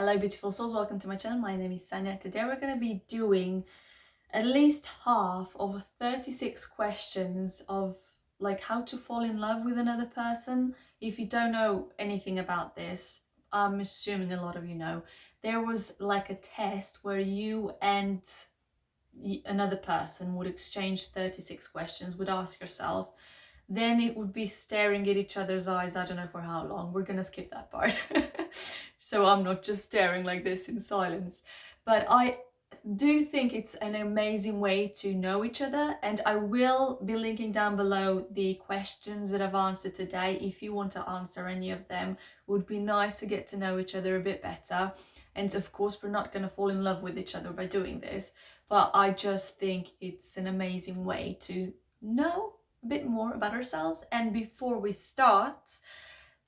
Hello beautiful souls, welcome to my channel. My name is Sanja. Today we're going to be doing at least half of 36 questions of like how to fall in love with another person. If you don't know anything about this, I'm assuming a lot of you know, there was like a test where you and another person would exchange 36 questions, would ask yourself, then it would be staring at each other's eyes. I don't know for how long. We're gonna skip that part. So I'm not just staring like this in silence. But I do think it's an amazing way to know each other, and I will be linking down below the questions that I've answered today. If you want to answer any of them, it would be nice to get to know each other a bit better. And of course, we're not going to fall in love with each other by doing this, but I just think it's an amazing way to know a bit more about ourselves. And before we start,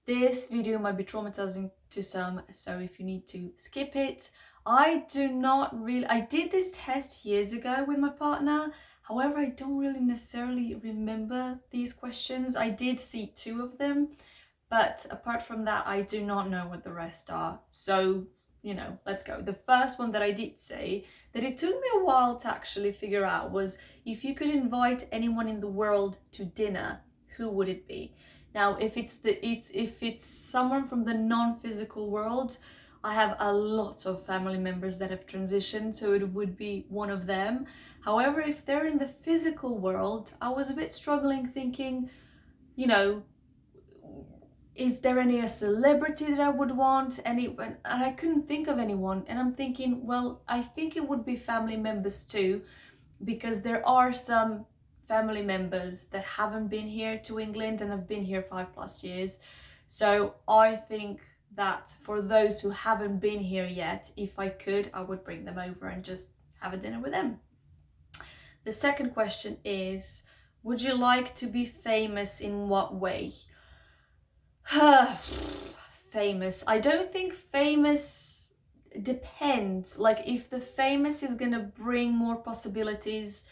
this video might be traumatizing to some, so if you need to skip it. I did this test years ago with my partner. However, I don't really necessarily remember these questions. I did see 2 of them, but apart from that, I do not know what the rest are. So, you know, let's go. The first one that I did say that it took me a while to actually figure out was, if you could invite anyone in the world to dinner, who would it be? Now, if it's someone from the non-physical world, I have a lot of family members that have transitioned, so it would be one of them. However, if they're in the physical world, I was a bit struggling thinking, you know, is there a celebrity that I would want? And I couldn't think of anyone. And I'm thinking, well, I think it would be family members too, because there are some family members that haven't been here to England and have been here 5+ years. So I think that for those who haven't been here yet, if I could, I would bring them over and just have a dinner with them. The second question is, would you like to be famous in what way? Famous. I don't think famous depends. Like, if the famous is gonna bring more possibilities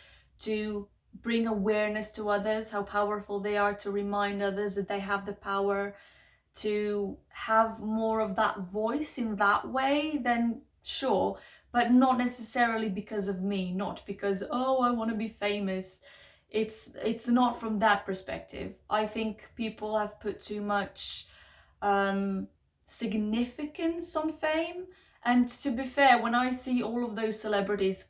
to bring awareness to others, how powerful they are, to remind others that they have the power to have more of that voice in that way, then sure, but not necessarily because of me, not because, oh, I want to be famous. It's not from that perspective. I think people have put too much significance on fame. And to be fair, when I see all of those celebrities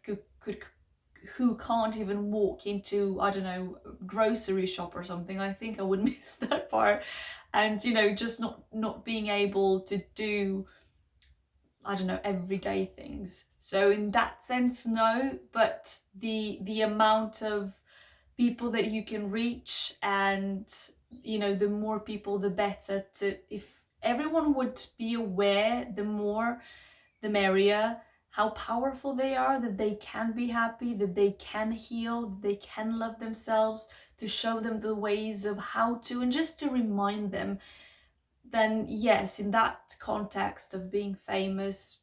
who can't even walk into, I don't know, grocery shop or something, I think I would miss that part. And, you know, just not being able to do, I don't know, everyday things. So in that sense, no, but the amount of people that you can reach, and, you know, the more people the better. To if everyone would be aware, the more the merrier, how powerful they are, that they can be happy, that they can heal, that they can love themselves, to show them the ways of how to, and just to remind them, then yes, in that context of being famous,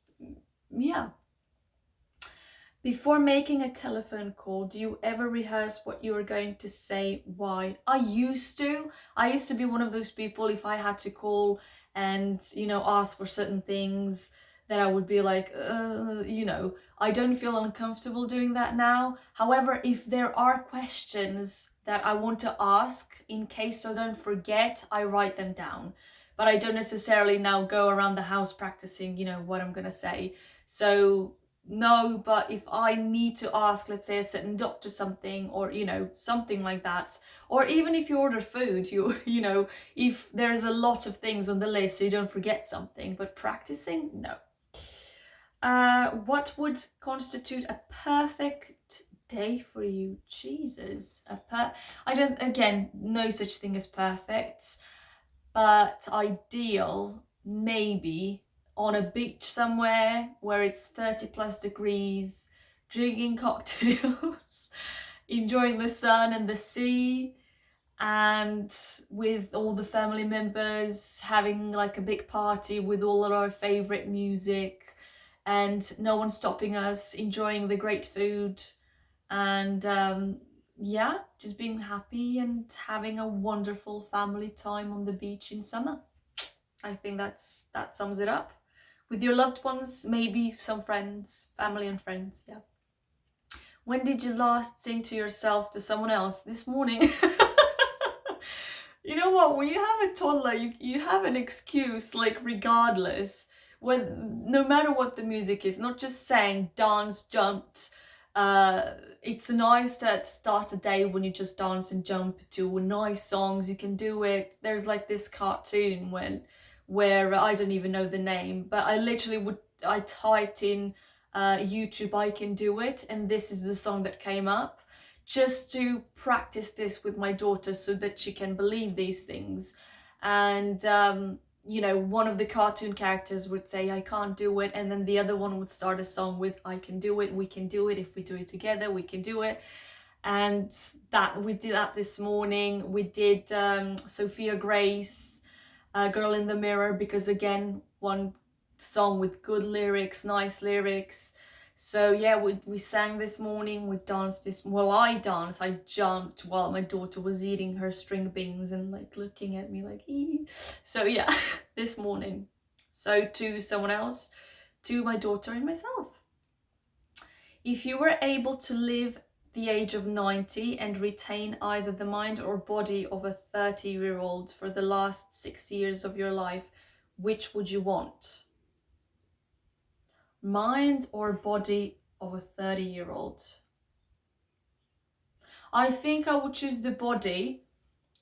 yeah. Before making a telephone call, do you ever rehearse what you are going to say? Why? I used to be one of those people, if I had to call and, you know, ask for certain things, that I would be like, you know, I don't feel uncomfortable doing that now. However, if there are questions that I want to ask, in case I don't forget, I write them down. But I don't necessarily now go around the house practicing, you know, what I'm gonna say. So no, but if I need to ask, let's say, a certain doctor something, or, you know, something like that, or even if you order food, you know, if there's a lot of things on the list so you don't forget something, but practicing, no. What would constitute a perfect day for you? Jesus, I don't, again, no such thing as perfect, but ideal, maybe on a beach somewhere where it's 30+ degrees, drinking cocktails, enjoying the sun and the sea, and with all the family members having like a big party with all of our favorite music, and no one stopping us, enjoying the great food, and yeah, just being happy and having a wonderful family time on the beach in summer. I think that sums it up. With your loved ones, maybe some friends, family and friends, yeah. When did you last sing to yourself, to someone else? This morning. You know what, when you have a toddler, you have an excuse, like, regardless, when no matter what the music is, not just sang, dance, jumped. It's nice to start a day when you just dance and jump to nice songs. You can do it. There's like this cartoon where I don't even know the name, but I typed in YouTube I can do it, and this is the song that came up, just to practice this with my daughter so that she can believe these things. And you know, one of the cartoon characters would say, I can't do it, and then the other one would start a song with, I can do it, we can do it, if we do it together, we can do it. And that, we did that this morning. We did Sophia Grace, Girl in the Mirror, because again, one song with good lyrics, nice lyrics. So yeah, we sang this morning, we danced I danced, I jumped while my daughter was eating her string beans and like looking at me like, ee. So yeah, this morning. So to someone else, to my daughter and myself. If you were able to live the age of 90 and retain either the mind or body of a 30-year-old for the last 60 years of your life, which would you want? Mind or body of a 30-year-old? I think I would choose the body,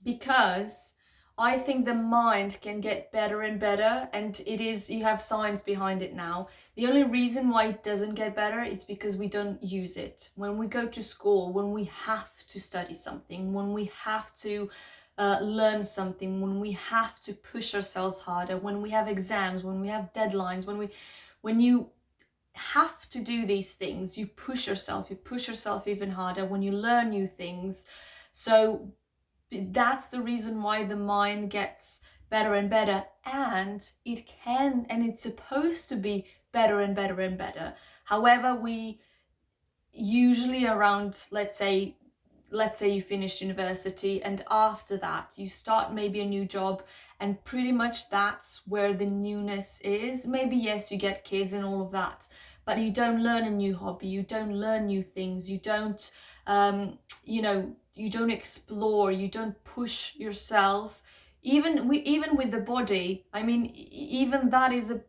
because I think the mind can get better and better, and you have science behind it now. The only reason why it doesn't get better, it's because we don't use it. When we go to school, when we have to study something, when we have to learn something, when we have to push ourselves harder, when we have exams, when we have deadlines, when you have to do these things, you push yourself even harder when you learn new things. So that's the reason why the mind gets better and better, and it's supposed to be better and better and better. However, we usually around, let's say you finish university, and after that you start maybe a new job, and pretty much that's where the newness is. Maybe yes, you get kids and all of that, but you don't learn a new hobby, you don't learn new things, you don't you know, you don't explore, you don't push yourself. Even with the body, I mean, even that is a,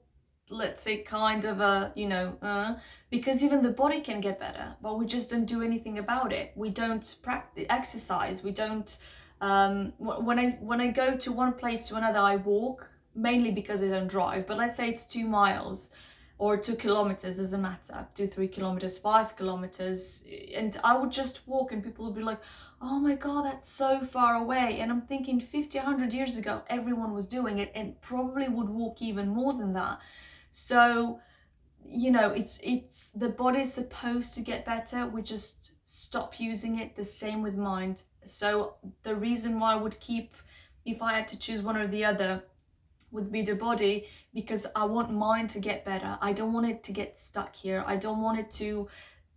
let's say, kind of a, you know, because even the body can get better, but we just don't do anything about it. We don't practice exercise, we don't when I go to one place to another, I walk, mainly because I don't drive. But let's say it's 2 miles or 2 kilometers, doesn't matter, 2-3 kilometers, 5 kilometers, and I would just walk, and people would be like, oh my god, that's so far away. And I'm thinking 50, 100 years ago everyone was doing it, and probably would walk even more than that. So, you know, it's the body's supposed to get better, we just stop using it. The same with mind. So the reason why I would keep, if I had to choose one or the other, would be the body, because I want mine to get better. I don't want it to get stuck here. I don't want it to,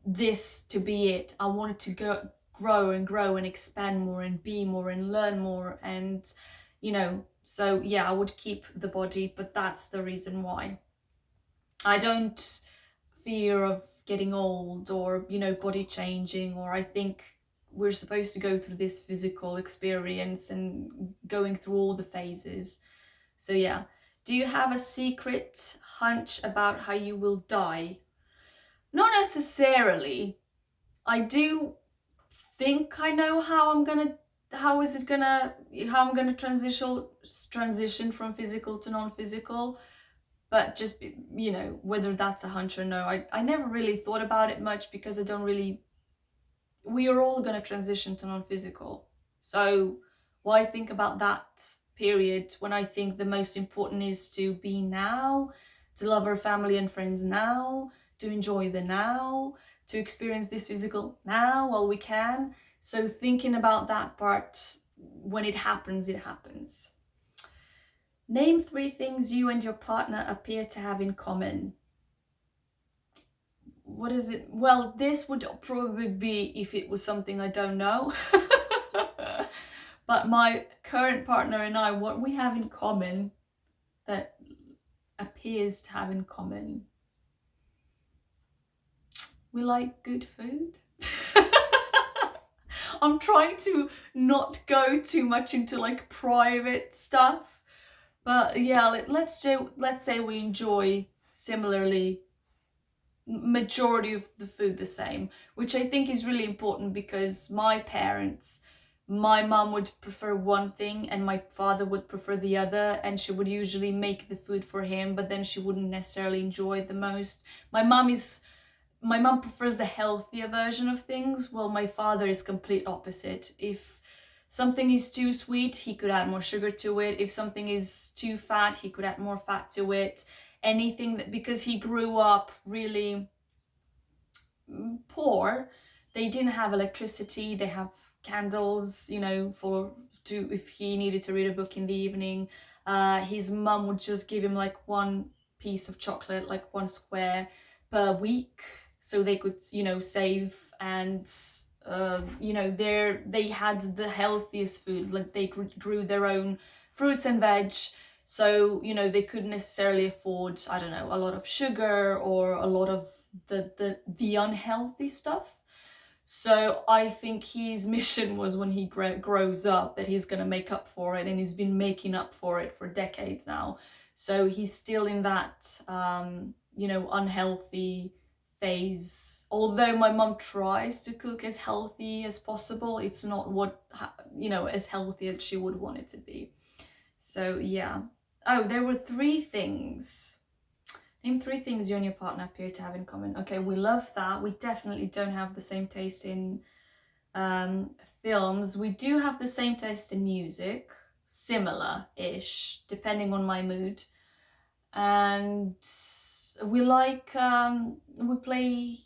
this to be it. I want it to grow and expand more and be more and learn more, and you know. So yeah, I would keep the body, but that's the reason why. I don't fear of getting old, or, you know, body changing, or I think we're supposed to go through this physical experience and going through all the phases. So yeah. Do you have a secret hunch about how you will die? Not necessarily. I do think I know how I'm gonna transition from physical to non-physical. But just, you know, whether that's a hunch or no, I never really thought about it much, because I don't really, we are all going to transition to non-physical. So why think about that period, when I think the most important is to be now, to love our family and friends now, to enjoy the now, to experience this physical now while we can. So thinking about that part, when it happens, it happens. Name 3 things you and your partner appear to have in common. What is it? Well, this would probably be if it was something I don't know. But my current partner and I, what we have in common, that appears to have in common. We like good food. I'm trying to not go too much into like private stuff, but yeah, let's say we enjoy similarly majority of the food the same, which I think is really important because my mom would prefer one thing and my father would prefer the other, and she would usually make the food for him, but then she wouldn't necessarily enjoy it the most. My mom prefers the healthier version of things, while my father is complete opposite. If something is too sweet, he could add more sugar to it. If something is too fat, he could add more fat to it. Anything that, because he grew up really poor, they didn't have electricity, they have candles, you know, for to if he needed to read a book in the evening. His mum would just give him like one piece of chocolate, like one square per week, so they could, you know, save. And you know, they had the healthiest food, like they grew their own fruits and veg, so you know, they couldn't necessarily afford, I don't know, a lot of sugar or a lot of the unhealthy stuff. So I think his mission was, when he grows up, that he's gonna make up for it, and he's been making up for it for decades now. So he's still in that you know, unhealthy phase. Although my mom tries to cook as healthy as possible, it's not what, you know, as healthy as she would want it to be. So yeah. Oh, there were 3 things. Name 3 things you and your partner appear to have in common. Okay, we love that. We definitely don't have the same taste in films. We do have the same taste in music, similar-ish, depending on my mood. And we like, we play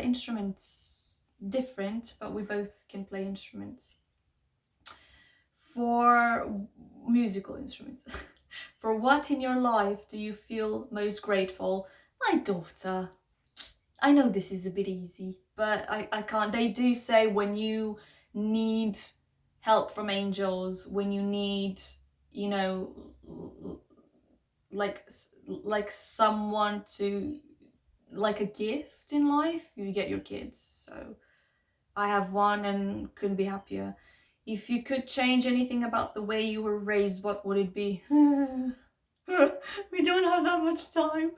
instruments, different, but we both can play instruments. For musical instruments. For what in your life do you feel most grateful? My daughter. I know this is a bit easy, but I can't. They do say when you need help from angels, when you need, you know, like someone to, like a gift in life, you get your kids. So I have one and couldn't be happier. If you could change anything about the way you were raised, what would it be? We don't have that much time.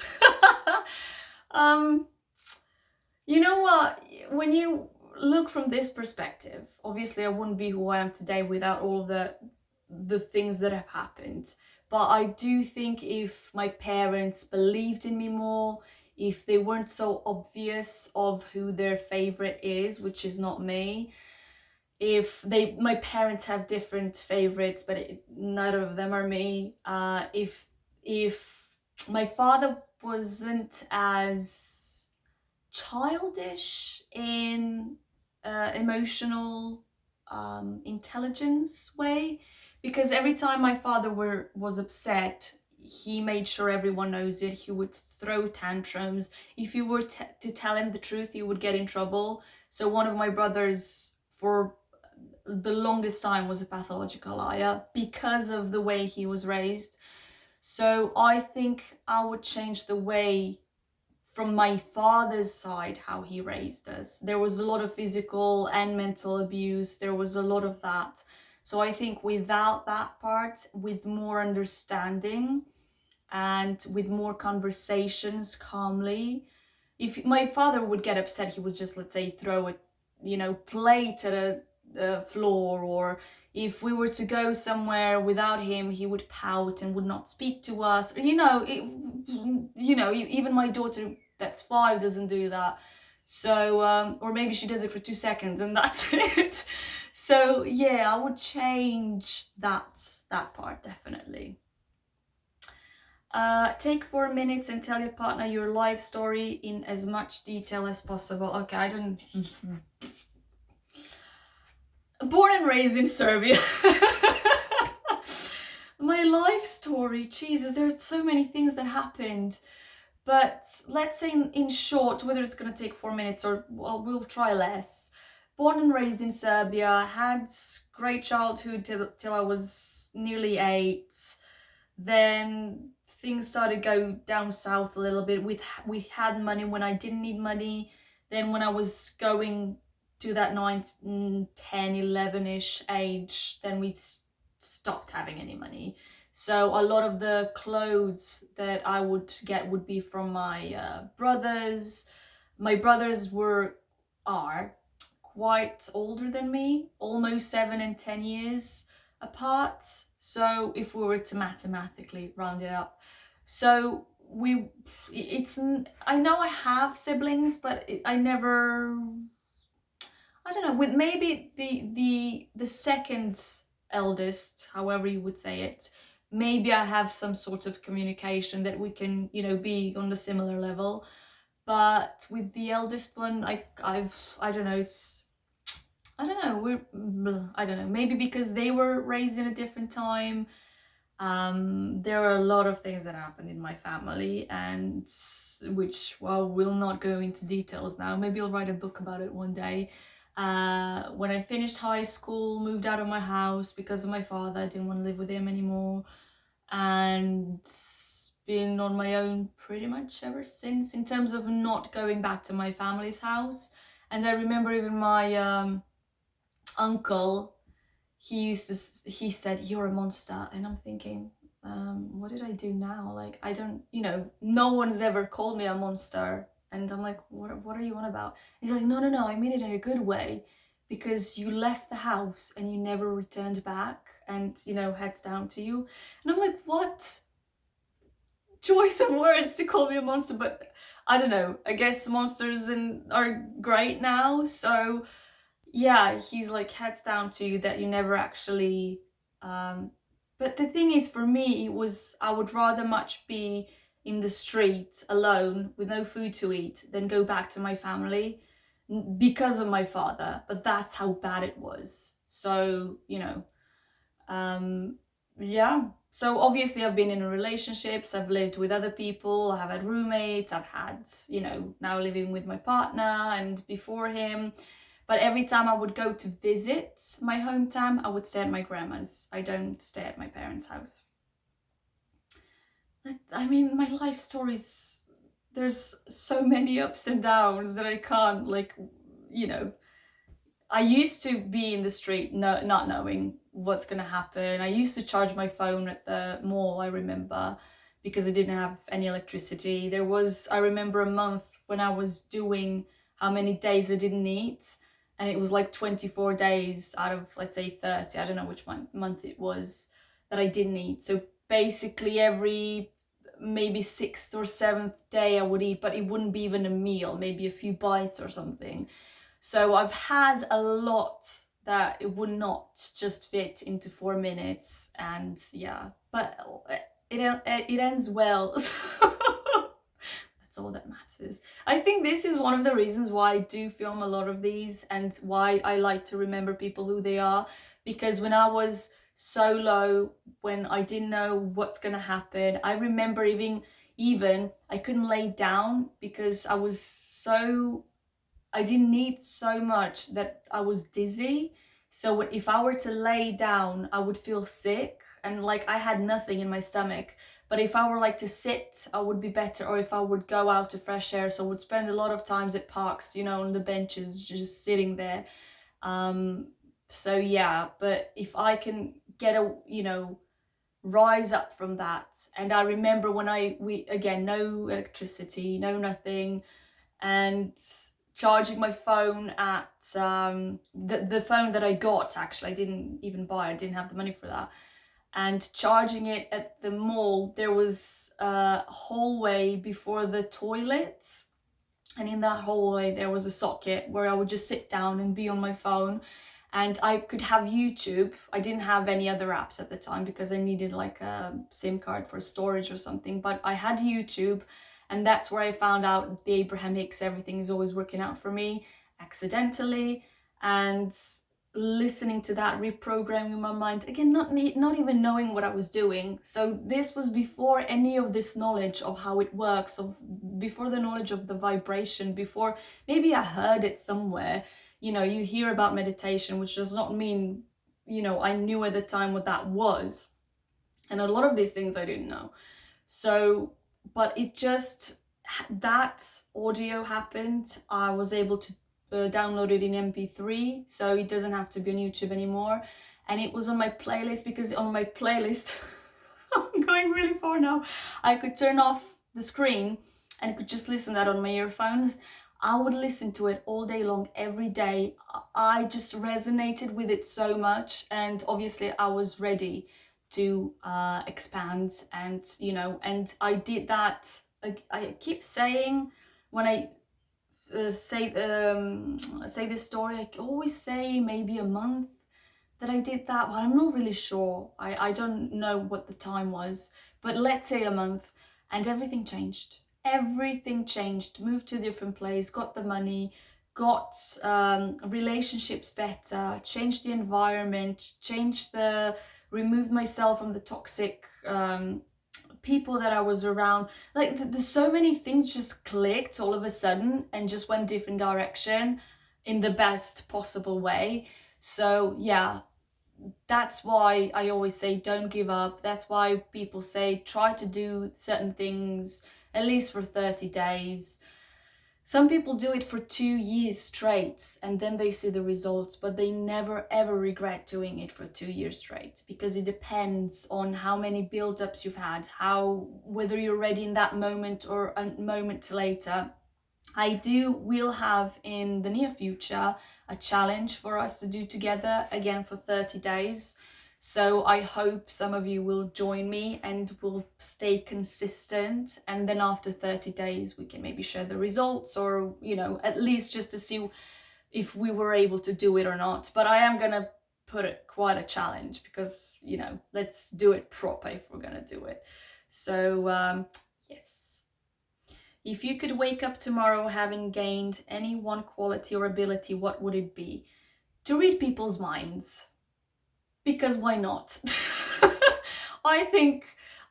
You know what? When you look from this perspective, obviously I wouldn't be who I am today without all the things that have happened. But I do think if my parents believed in me more, if they weren't so obvious of who their favorite is, which is not me, if my parents have different favorites, but neither of them are me. If my father wasn't as childish in emotional intelligence way, because every time my father was upset, he made sure everyone knows it. He would throw tantrums. If you were to tell him the truth, you would get in trouble. So one of my brothers, for the longest time, was a pathological liar because of the way he was raised. So I think I would change the way, from my father's side, how he raised us. There was a lot of physical and mental abuse. There was a lot of that. So I think without that part, with more understanding and with more conversations calmly, if my father would get upset, he would just, let's say, throw a, you know, plate at the floor, or if we were to go somewhere without him, he would pout and would not speak to us. You know, even my daughter that's 5 doesn't do that. So or maybe she does it for 2 seconds and that's it. So yeah, I would change that part definitely. Take 4 minutes and tell your partner your life story in as much detail as possible. Okay, I don't. Born and raised in Serbia. My life story, Jesus, there's so many things that happened. But let's say in short, whether it's gonna take 4 minutes or, well, we'll try less. Born and raised in Serbia, had great childhood till I was nearly 8. Then things started go down south a little bit. We had money when I didn't need money. Then when I was going to that 9, 10, 11-ish age, then we stopped having any money. So a lot of the clothes that I would get would be from my brothers. My brothers are quite older than me, almost 7 and 10 years apart. So if we were to mathematically round it up, so I know I have siblings, but I never, I don't know, with maybe the second eldest, however you would say it, maybe I have some sort of communication that we can, be on a similar level. But with the eldest one, I don't know, I don't know, I don't know, maybe because they were raised in a different time. There are a lot of things that happened in my family, and which, well, will not go into details now. Maybe I'll write a book about it one day. When I finished high school, moved out of my house because of my father. I didn't want to live with him anymore, and been on my own pretty much ever since, in terms of not going back to my family's house. And I remember even my uncle, he said, "You're a monster," and I'm thinking, what did I do now? Like, I don't, no one's ever called me a monster. And I'm like, what are you on about? He's like, no, I mean it in a good way, because you left the house and you never returned back, and heads down to you. And I'm like, what choice of words to call me a monster? But I don't know, I guess monsters are great now. So yeah, he's like, heads down to you, that you never actually, but the thing is, for me, it was, I would rather much be in the street alone with no food to eat than go back to my family, because of my father. But that's how bad it was. So um yeah, so obviously I've been in relationships, I've lived with other people, I have had roommates, I've had, now living with my partner and before him. But every time I would go to visit my hometown, I would stay at my grandma's. I don't stay at my parents' house. I mean, my life stories, there's so many ups and downs that I can't, like, I used to be in the street, not knowing what's gonna happen. I used to charge my phone at the mall, I remember, because I didn't have any electricity. I remember a month when I was doing how many days I didn't eat, and it was like 24 days out of, let's say, 30. I don't know which month it was that I didn't eat. So basically every maybe 6th or 7th day I would eat, but it wouldn't be even a meal, maybe a few bites or something. So I've had a lot that it would not just fit into 4 minutes, and yeah, but it ends well. So that's all that matters. I think this is one of the reasons why I do film a lot of these, and why I like to remember people who they are, because when I was solo, when I didn't know what's gonna happen, I remember even I couldn't lay down because I didn't eat so much that I was dizzy. So if I were to lay down, I would feel sick, and like I had nothing in my stomach. But if I were like to sit, I would be better. Or if I would go out to fresh air, so I would spend a lot of times at parks, on the benches, just sitting there. So yeah, but if I can get rise up from that. And I remember when we again, no electricity, no nothing, and charging my phone at the phone that I got, actually I didn't even buy, I didn't have the money for that, and charging it at the mall. There was a hallway before the toilet, and in that hallway there was a socket where I would just sit down and be on my phone, and I could have YouTube. I didn't have any other apps at the time because I needed like a SIM card for storage or something, but I had YouTube, and that's where I found out the Abraham Hicks Everything Is Always Working Out For Me, accidentally. And listening to that, reprogramming my mind again, not even knowing what I was doing. So this was before any of this knowledge of how it works, before the knowledge of the vibration, before maybe I heard it somewhere. You hear about meditation, which does not mean I knew at the time what that was, and a lot of these things I didn't know. So, but it just, that audio happened. I was able to download it in MP3, so it doesn't have to be on YouTube anymore. And it was on my playlist, because on my playlist, I'm going really far now, I could turn off the screen and could just listen to that on my earphones. I would listen to it all day long, every day. I just resonated with it so much, and obviously I was ready to expand, and and I did that. I keep saying, when I say this story, I always say maybe a month that I did that, but I'm not really sure. I don't know what the time was, but let's say a month, and everything changed. Everything changed. Moved to a different place, got the money, got relationships better, changed the environment, removed myself from the toxic people that I was around. Like, there's so many things just clicked all of a sudden and just went different direction in the best possible way. So yeah, that's why I always say don't give up. That's why people say try to do certain things at least for 30 days. Some people do it for 2 years straight and then they see the results, but they never ever regret doing it for 2 years straight, because it depends on how many build-ups you've had, whether you're ready in that moment or a moment later. Will have in the near future a challenge for us to do together again for 30 days. So I hope some of you will join me and will stay consistent. And then after 30 days, we can maybe share the results, or, at least just to see if we were able to do it or not. But I am going to put it quite a challenge, because, let's do it proper if we're going to do it. So, yes. If you could wake up tomorrow having gained any one quality or ability, what would it be? To read people's minds. Because why not? I think,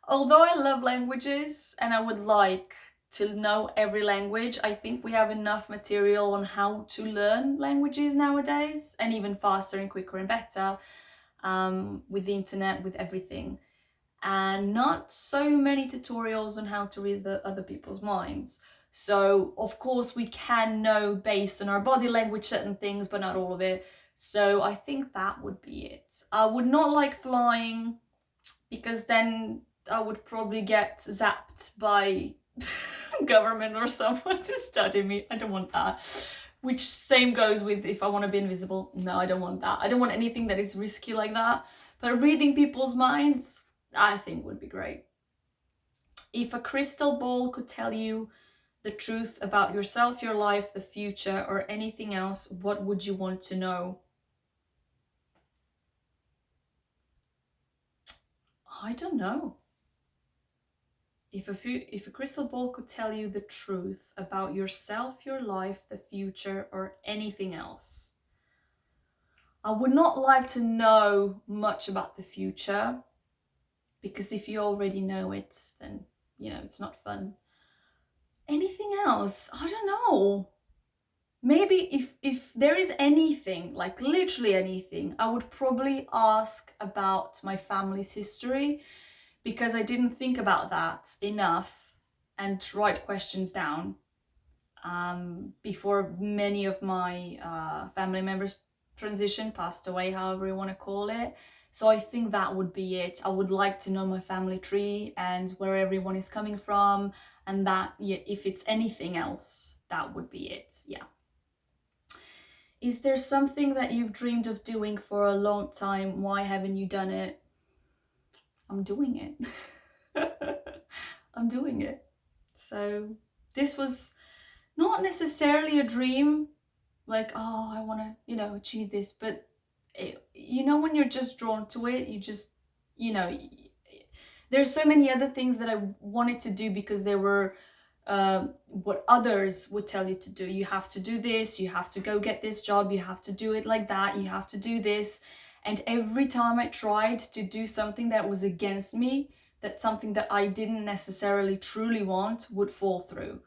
although I love languages and I would like to know every language, I think we have enough material on how to learn languages nowadays, and even faster and quicker and better, with the internet, with everything. And not so many tutorials on how to read the other people's minds. So of course we can know based on our body language certain things, but not all of it. So I think that would be it. I would not like flying, because then I would probably get zapped by government or someone to study me. I don't want that. Which same goes with if I want to be invisible. No, I don't want that. I don't want anything that is risky like that. But reading people's minds, I think would be great. If a crystal ball could tell you the truth about yourself, your life, the future, or anything else, what would you want to know? I don't know. If a crystal ball could tell you the truth about yourself, your life, the future, or anything else, I would not like to know much about the future, because if you already know it, then, it's not fun. Anything else? I don't know. Maybe if there is anything, like literally anything, I would probably ask about my family's history, because I didn't think about that enough and write questions down before many of my family members passed away, however you want to call it. So I think that would be it. I would like to know my family tree and where everyone is coming from, and that, yeah, if it's anything else, that would be it. Yeah. Is there something that you've dreamed of doing for a long time? Why haven't you done it? I'm doing it. I'm doing it. So this was not necessarily a dream, like, oh, I want to, achieve this, but when you're just drawn to it, you just, there's so many other things that I wanted to do, because they were what others would tell you to do. You have to do this, you have to go get this job, you have to do it like that, you have to do this. And every time I tried to do something that was against me, that something that I didn't necessarily truly want, would fall through.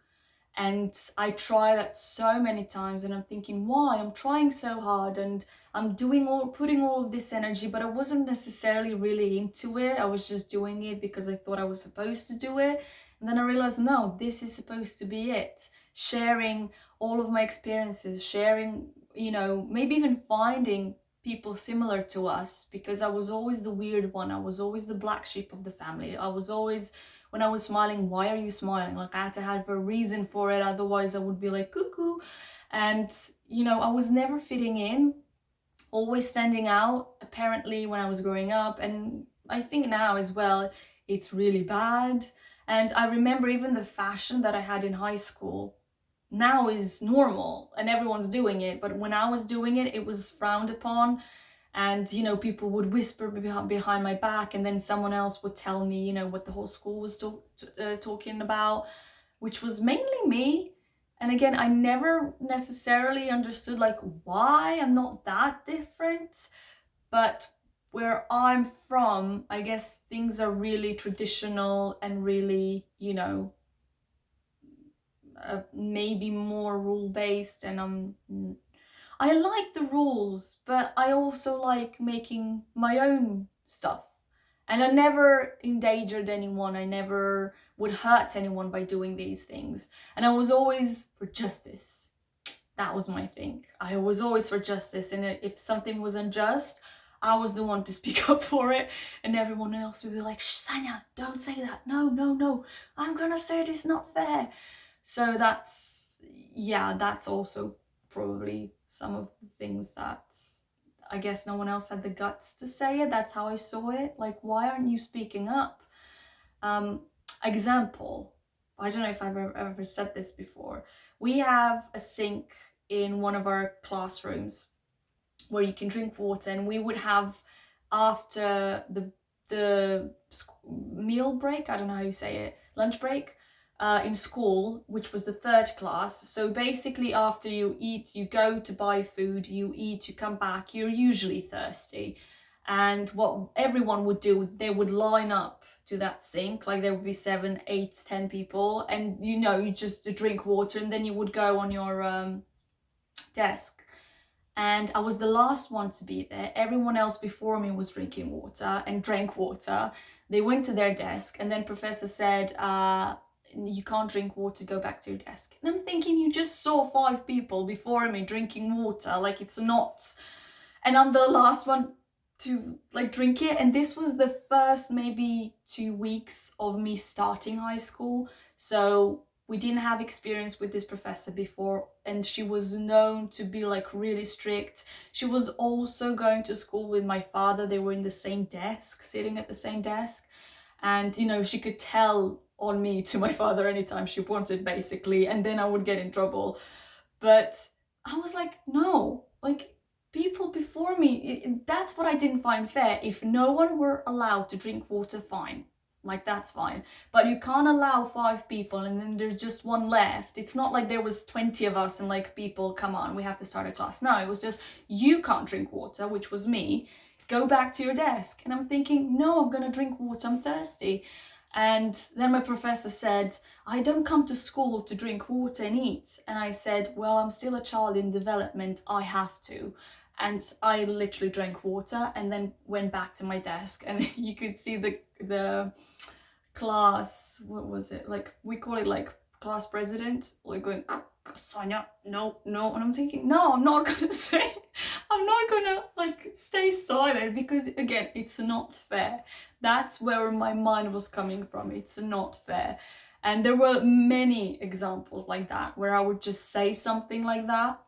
And I try that so many times, and I'm thinking, why? I'm trying so hard and I'm putting all of this energy, but I wasn't necessarily really into it. I was just doing it because I thought I was supposed to do it. And then I realized, no, this is supposed to be it. Sharing all of my experiences, sharing, maybe even finding people similar to us, because I was always the weird one. I was always the black sheep of the family. I was always, when I was smiling, why are you smiling? Like, I had to have a reason for it, otherwise I would be like cuckoo. And I was never fitting in, always standing out, apparently, when I was growing up, and I think now as well it's really bad. And I remember even the fashion that I had in high school now is normal and everyone's doing it, but when I was doing it, it was frowned upon. And people would whisper behind my back, and then someone else would tell me what the whole school was talking about, which was mainly me. And again, I never necessarily understood like why I'm not that different, but where I'm from, I guess things are really traditional and really maybe more rule based, and I like the rules, but I also like making my own stuff. And I never endangered anyone. I never would hurt anyone by doing these things. And I was always for justice. That was my thing. I was always for justice. And if something was unjust, I was the one to speak up for it. And everyone else would be like, Shh, Sanja, don't say that. No, no, no. I'm gonna say it is not fair. So that's also probably some of the things that I guess no one else had the guts to say it. That's how I saw it. Like, why aren't you speaking up? Um, Example, I don't know if I've ever said this before. We have a sink in one of our classrooms where you can drink water, and we would have, after the meal break, I don't know how you say it, lunch break, in school, which was the third class. So basically, after you eat, you go to buy food, you eat, you come back, you're usually thirsty. And what everyone would do, they would line up to that sink, like there would be 7, 8, 10 people, and you just drink water, and then you would go on your desk. And I was the last one to be there. Everyone else before me was drinking water and drank water. They went to their desk, and then professor said, you can't drink water, go back to your desk. And I'm thinking, you just saw 5 people before me drinking water, like it's not, and I'm the last one to like drink it. And this was the first maybe 2 weeks of me starting high school, so we didn't have experience with this professor before, and she was known to be like really strict. She was also going to school with my father. They were in the same desk, sitting at the same desk, and she could tell on me to my father anytime she wanted, basically, and then I would get in trouble. But I was like, no, like, people before me, that's what I didn't find fair. If no one were allowed to drink water, fine, like that's fine, but you can't allow 5 people and then there's just one left. It's not like there was 20 of us and like, people, come on, we have to start a class. No, it was just, you can't drink water, which was me, go back to your desk. And I'm thinking, no, I'm gonna drink water, I'm thirsty. And then my professor said, I don't come to school to drink water and eat. And I said, well, I'm still a child in development, I have to. And I literally drank water and then went back to my desk, and you could see the class, what was it, like, we call it like class president, like going, Sanja, no, no. And I'm thinking, no, I'm not gonna say, I'm not gonna like stay silent, because again, it's not fair. That's where my mind was coming from. It's not fair. And there were many examples like that where I would just say something like that.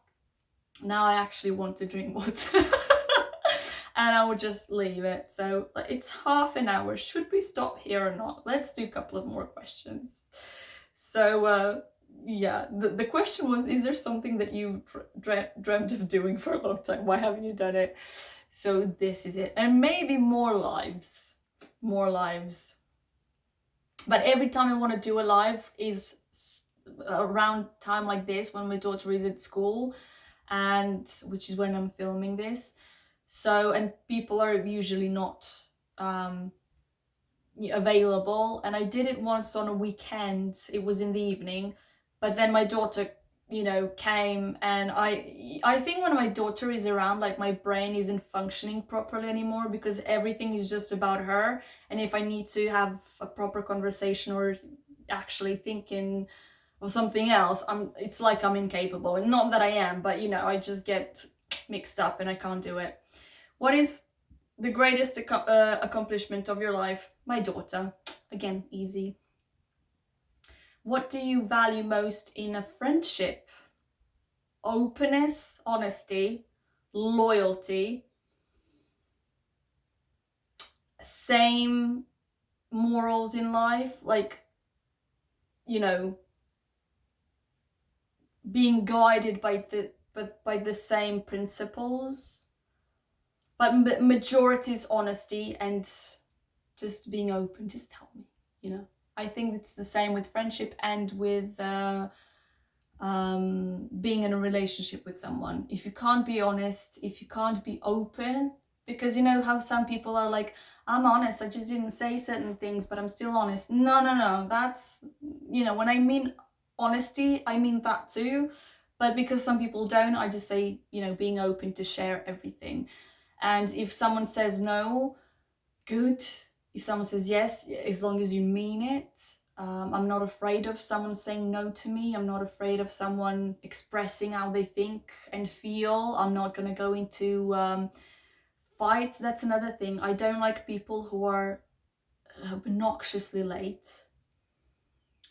Now I actually want to drink water. And I would just leave it. So it's half an hour. Should we stop here or not? Let's do a couple of more questions. So yeah, the question was, is there something that you've dreamt of doing for a long time? Why haven't you done it? So this is it. And maybe more lives. More lives. But every time I want to do a live is around time like this, when my daughter is at school, and which is when I'm filming this. So, and people are usually not available. And I did it once on a weekend. It was in the evening, But then my daughter, you know, came, and I think when my daughter is around, like, my brain isn't functioning properly anymore, because everything is just about her. And if I need to have a proper conversation or actually thinking of something else, it's like I'm incapable. And not that I am, but you know, I just get mixed up and I can't do it. What is the greatest accomplishment of your life? My daughter. Again, easy. What do you value most in a friendship? Openness, honesty, loyalty, same morals in life, like, you know, being guided by the same principles. But majority is honesty and just being open. Just tell me, you know. I think it's the same with friendship and with being in a relationship with someone. If you can't be honest, if you can't be open, because you know how some people are like, I'm honest, I just didn't say certain things, but I'm still honest. No, that's, you know, when I mean honesty, I mean that too. But because some people don't, I just say, you know, being open to share everything. And if someone says no, good. If someone says yes, as long as you mean it. I'm not afraid of someone saying no to me. I'm not afraid of someone expressing how they think and feel. I'm not going to go into fights. That's another thing. I don't like people who are obnoxiously late.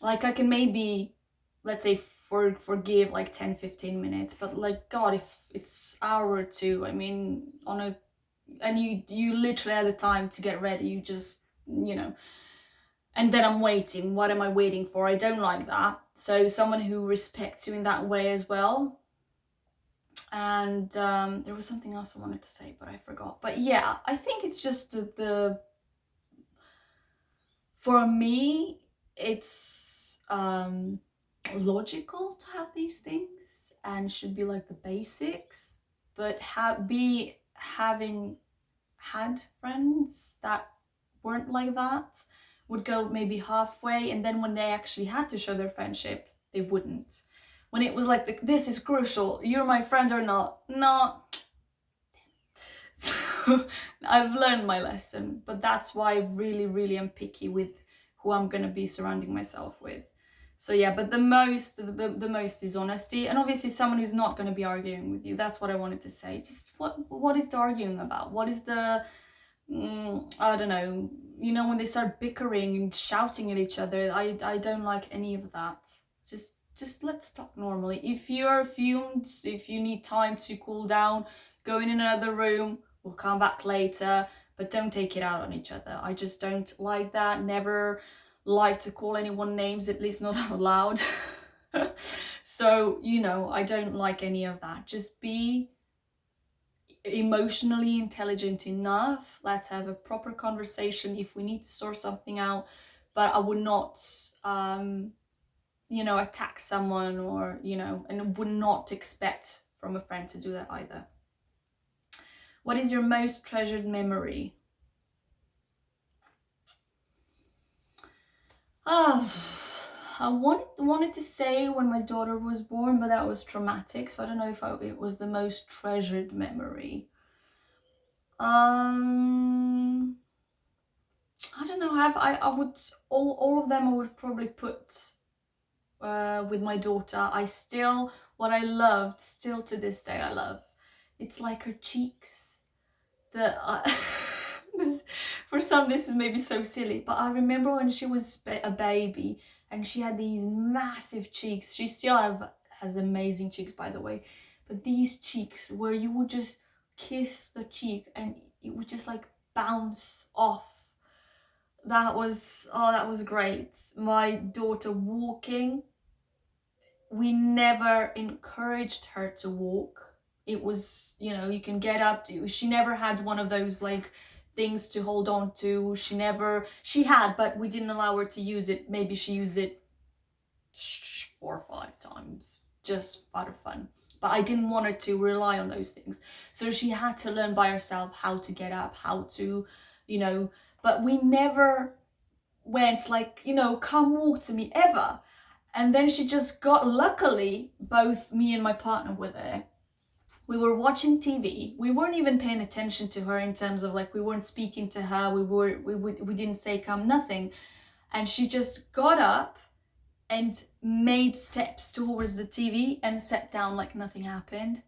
Like, I can maybe, let's say, forgive like 10-15 minutes, but like, God, if it's hour or two, I mean, and you literally had the time to get ready, you just, you know, and then I'm waiting. What am I waiting for? I don't like that. So someone who respects you in that way as well. And there was something else I wanted to say, but I forgot. But yeah, I think it's just the for me, it's logical to have these things and should be like the basics. But having had friends that weren't like that, would go maybe halfway, and then when they actually had to show their friendship, they wouldn't. When it was like, this is crucial, you're my friend or not, no. So I've learned my lesson, but that's why I really am picky with who I'm gonna be surrounding myself with. So yeah, but the most is honesty, and obviously someone who's not going to be arguing with you. That's what I wanted to say. Just what is the arguing about? What is the I don't know, you know, when they start bickering and shouting at each other, I don't like any of that. Just let's talk normally. If you're fumed, if you need time to cool down, go in another room, we'll come back later, but don't take it out on each other. I just don't like that. Never like to call anyone names, at least not out loud. So, you know, I don't like any of that. Just be emotionally intelligent enough. Let's have a proper conversation if we need to sort something out, but I would not you know, attack someone, or, you know, and would not expect from a friend to do that either. What is your most treasured memory? Oh, I wanted to say when my daughter was born, but that was traumatic, so I don't know if it was the most treasured memory. I don't know. I would all of them I would probably put with my daughter. What I loved still to this day I love. It's like her cheeks. For some this is maybe so silly, but I remember when she was a baby and she had these massive cheeks. She still has amazing cheeks, by the way, but these cheeks where you would just kiss the cheek and it would just like bounce off. That was great. My daughter walking, we never encouraged her to walk. It was, you know, you can get up to. She never had one of those like things to hold on to. She had, but we didn't allow her to use it. Maybe she used it 4 or 5 times just out of fun. But I didn't want her to rely on those things. So she had to learn by herself how to get up, how to, you know, but we never went like, you know, come walk to me ever. And then she just got, luckily, both me and my partner were there. We were watching TV. We weren't even paying attention to her in terms of like, we weren't speaking to her. We didn't say come, nothing. And she just got up and made steps towards the TV and sat down like nothing happened.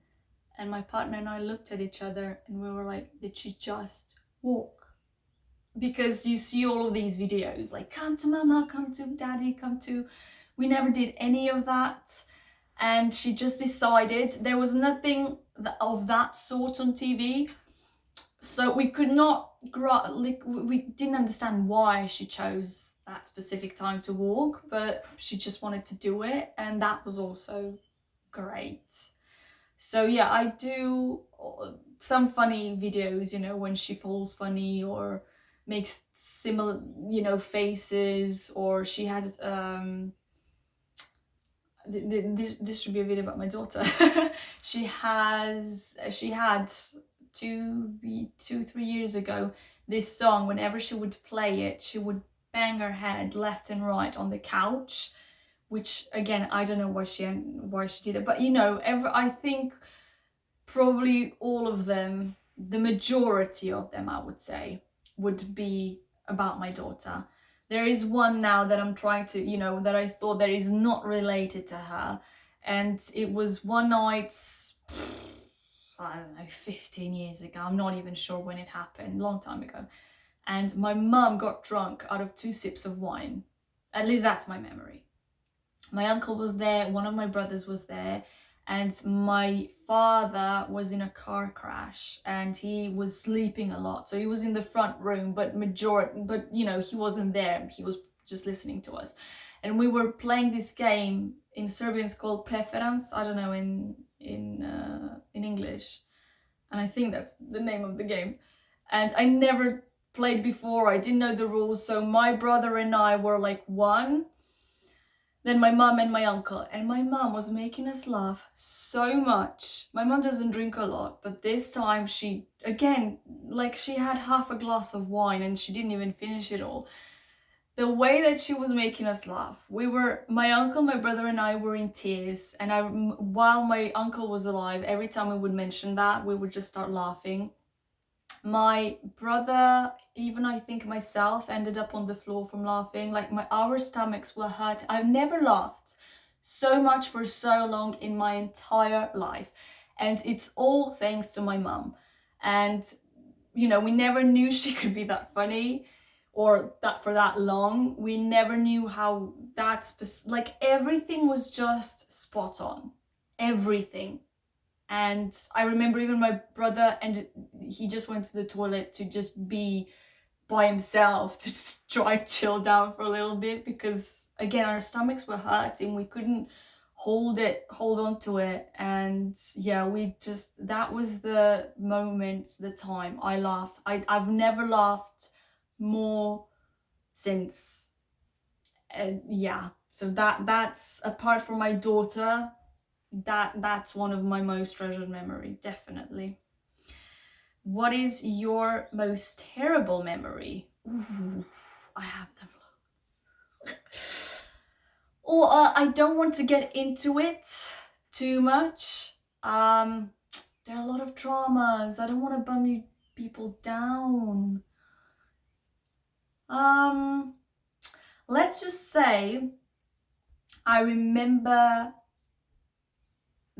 And my partner and I looked at each other and we were like, did she just walk? Because you see all of these videos like, come to mama, come to daddy, come to... We never did any of that. And she just decided, there was nothing of that sort on TV. So we could not, like, we didn't understand why she chose that specific time to walk, but she just wanted to do it. And that was also great. So yeah, I do some funny videos, you know, when she falls funny or makes similar, you know, faces, or she had this should be a video about my daughter. she had 3 years ago this song. Whenever she would play it, she would bang her head left and right on the couch, which again, I don't know why she did it, but you know, I think probably all of them, the majority of them, I would say, would be about my daughter. There is one now that I'm trying to, you know, that I thought that is not related to her. And it was one night, I don't know, 15 years ago. I'm not even sure when it happened, long time ago. And my mum got drunk out of 2 sips of wine. At least that's my memory. My uncle was there, one of my brothers was there, and my father was in a car crash and he was sleeping a lot. So he was in the front room, but you know, he wasn't there. He was just listening to us. And we were playing this game. In Serbian it's called preference. I don't know in English. And I think that's the name of the game. And I never played before. I didn't know the rules. So my brother and I were like one. Then my mum and my uncle, and my mum was making us laugh so much. My mum doesn't drink a lot, but this time she, again, like she had half a glass of wine and she didn't even finish it all. The way that she was making us laugh, my uncle, my brother and I were in tears. And while my uncle was alive, every time we would mention that, we would just start laughing. My brother, even I think myself, ended up on the floor from laughing. Like our stomachs were hurt. I've never laughed so much for so long in my entire life. And it's all thanks to my mum. And, you know, we never knew she could be that funny or that for that long. We never knew how like everything was just spot on. Everything. And I remember even my brother, and he just went to the toilet to just be by himself, to just try to chill down for a little bit, because again, our stomachs were hurting. We couldn't hold on to it. And yeah, that was the moment, the time I laughed. I've never laughed more since. And yeah, so that's, apart from my daughter, that's one of my most treasured memory, definitely. What is your most terrible memory? Ooh, I have them loads. I don't want to get into it too much. There are a lot of traumas. I don't want to bum people down. Let's just say I remember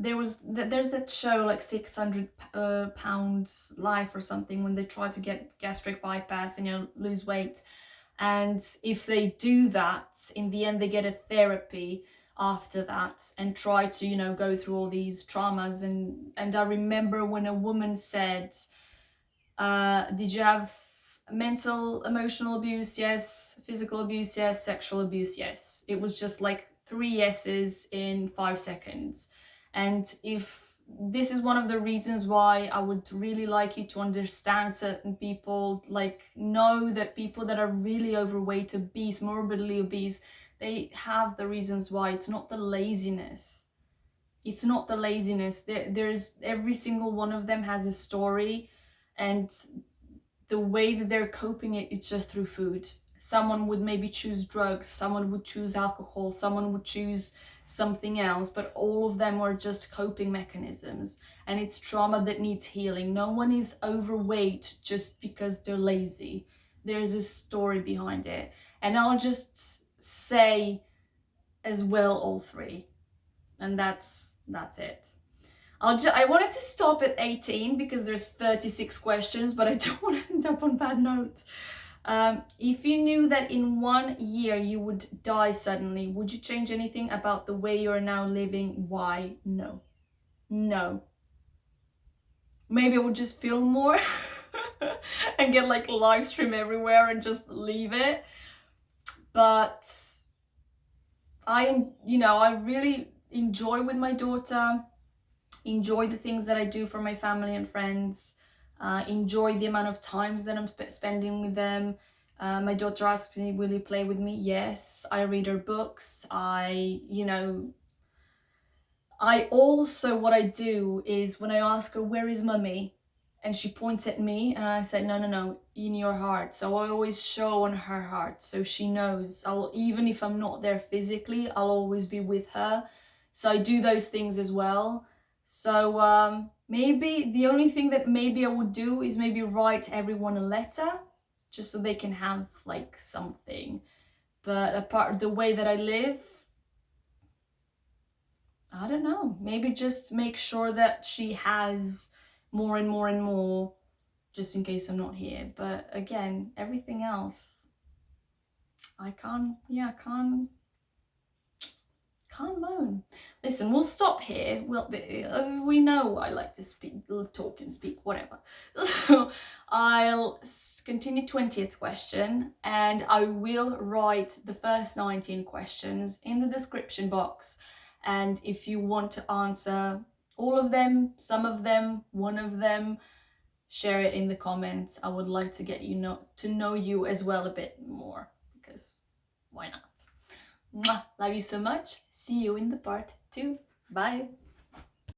there's that show like 600 pounds life or something, when they try to get gastric bypass and, you know, lose weight. And if they do that, in the end they get a therapy after that and try to, you know, go through all these traumas. And I remember when a woman said, did you have mental, emotional abuse? Yes. Physical abuse? Yes. Sexual abuse? Yes. It was just like 3 yeses in 5 seconds. And if this is one of the reasons why I would really like you to understand certain people, like know that people that are really overweight, obese, morbidly obese, they have the reasons why. It's not the laziness. It's not the laziness. There's every single one of them has a story, and the way that they're coping it's just through food. someone would maybe choose drugs, someone would choose alcohol, someone would choose something else, but all of them are just coping mechanisms, and it's trauma that needs healing. No one is overweight just because they're lazy. There's a story behind it. And I'll just say as well all three, and that's it. I wanted to stop at 18 because there's 36 questions, but I don't want to end up on bad note. If you knew that in 1 year you would die suddenly, would you change anything about the way you're now living? Why? No. No. Maybe I would just film more and get like live stream everywhere and just leave it. But I really enjoy with my daughter, enjoy the things that I do for my family and friends, enjoy the amount of times that I'm spending with them. My daughter asks me, will you play with me? Yes. I read her books. I also, what I do is when I ask her, where is mummy? And she points at me and I said, no, in your heart. So I always show on her heart. So she knows, even if I'm not there physically, I'll always be with her. So I do those things as well. So maybe the only thing that maybe I would do is maybe write everyone a letter, just so they can have like something. But apart the way that I live, I don't know, maybe just make sure that she has more and more and more, just in case I'm not here. But again, everything else, I can't moan. Listen, we'll stop here. We know I like to speak, talk and speak, whatever. So I'll continue 20th question, and I will write the first 19 questions in the description box. And if you want to answer all of them, some of them, one of them, share it in the comments. I would like to get to know you as well a bit more, because why not? Mwah. Love you so much. See you in the part 2. Bye.